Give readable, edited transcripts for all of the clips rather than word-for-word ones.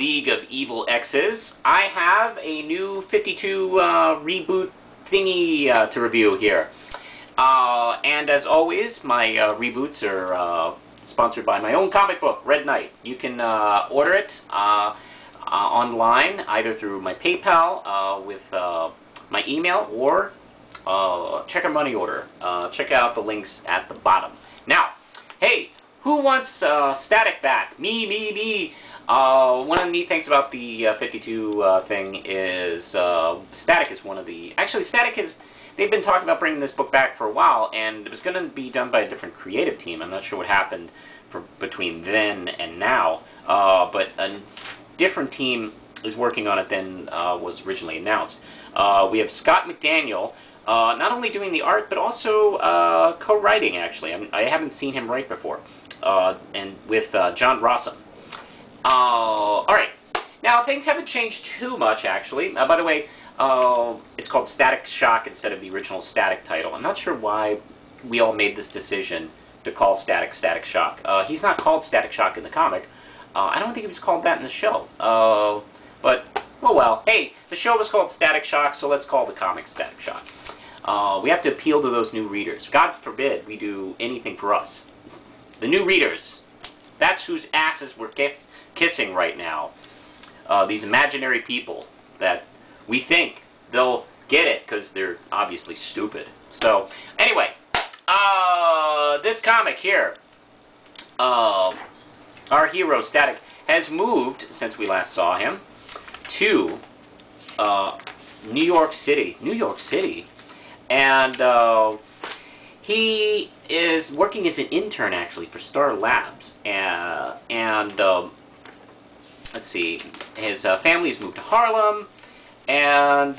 League of Evil X's, I have a new 52 reboot thingy to review here. And as always, my reboots are sponsored by my own comic book, Red Knight. You can order it online, either through my PayPal with my email, or check a money order. Check out the links at the bottom. Now, hey, who wants Static back? Me. One of the neat things about the 52 thing is Static is one of the... Actually, Static is... They've been talking about bringing this book back for a while, and it was going to be done by a different creative team. I'm not sure what happened between then and now, but a different team is working on it than was originally announced. We have Scott McDaniel, not only doing the art, but also co-writing, actually. I haven't seen him write before, and with John Rossum. Alright, now things haven't changed too much, actually. By the way, it's called Static Shock instead of the original Static title. I'm not sure why we all made this decision to call Static Static Shock. He's not called Static Shock in the comic. I don't think he was called that in the show. But, oh well. Hey, the show was called Static Shock, so let's call the comic Static Shock. We have to appeal to those new readers. God forbid we do anything for us. The new readers. That's whose asses we're kissing right now. These imaginary people that we think they'll get it because they're obviously stupid. So, anyway, this comic here, our hero, Static, has moved, since we last saw him, to New York City. New York City. And he is working as an intern, actually, for Star Labs. And let's see, his family's moved to Harlem. And,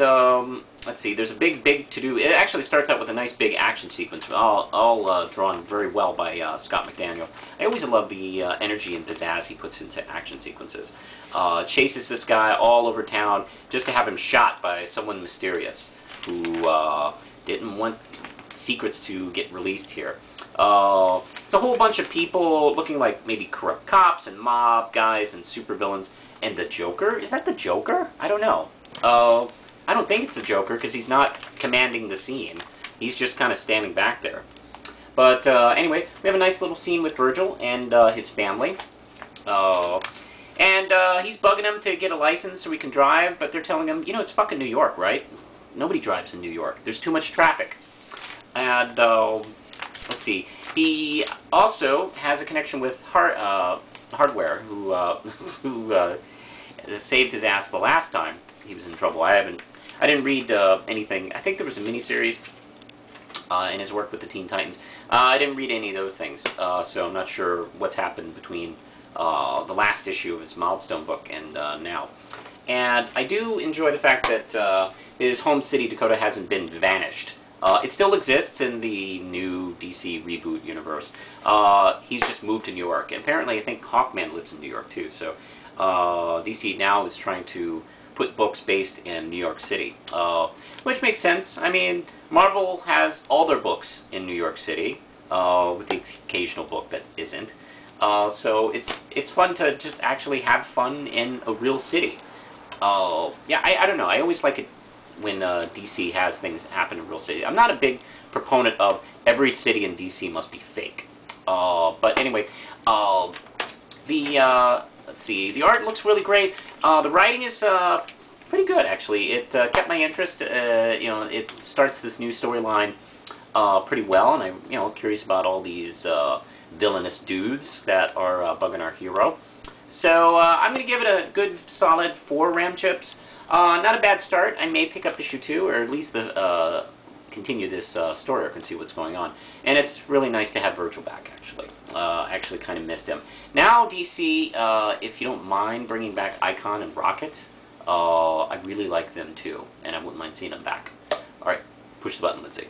let's see, there's a big to-do. It actually starts out with a nice big action sequence, all drawn very well by Scott McDaniel. I always love the energy and pizzazz he puts into action sequences. Chases this guy all over town just to have him shot by someone mysterious who didn't want secrets to get released here. It's a whole bunch of people looking like maybe corrupt cops and mob guys and supervillains. And the Joker? Is that the Joker? I don't know. I don't think it's the Joker, because he's not commanding the scene. He's just kind of standing back there. But anyway, we have a nice little scene with Virgil and his family. And he's bugging him to get a license so he can drive, but they're telling him, you know, it's fucking New York, right? Nobody drives in New York. There's too much traffic. And, let's see, he also has a connection with Hardware, who saved his ass the last time he was in trouble. I didn't read anything. I think there was a miniseries in his work with the Teen Titans. I didn't read any of those things, so I'm not sure what's happened between the last issue of his Milestone book and now. And I do enjoy the fact that his home city, Dakota, hasn't been vanished. It still exists in the new DC reboot universe. He's just moved to New York. And apparently, I think Hawkman lives in New York, too. So DC now is trying to put books based in New York City, which makes sense. I mean, Marvel has all their books in New York City, with the occasional book that isn't. So it's fun to just actually have fun in a real city. Yeah, I don't know. I always like it when DC has things happen in real city. I'm not a big proponent of every city in DC must be fake. But anyway, let's see, the art looks really great. The writing is pretty good, actually. It kept my interest. You know, it starts this new storyline pretty well, and I'm curious about all these villainous dudes that are bugging our hero. So I'm going to give it a good solid 4 Ram Chips. Not a bad start. I may pick up issue 2, or at least continue this story arc and see what's going on. And it's really nice to have Virgil back, actually. Actually kind of missed him. Now, DC, if you don't mind bringing back Icon and Rocket, I really like them too, and I wouldn't mind seeing them back. Alright, push the button, Lindsay.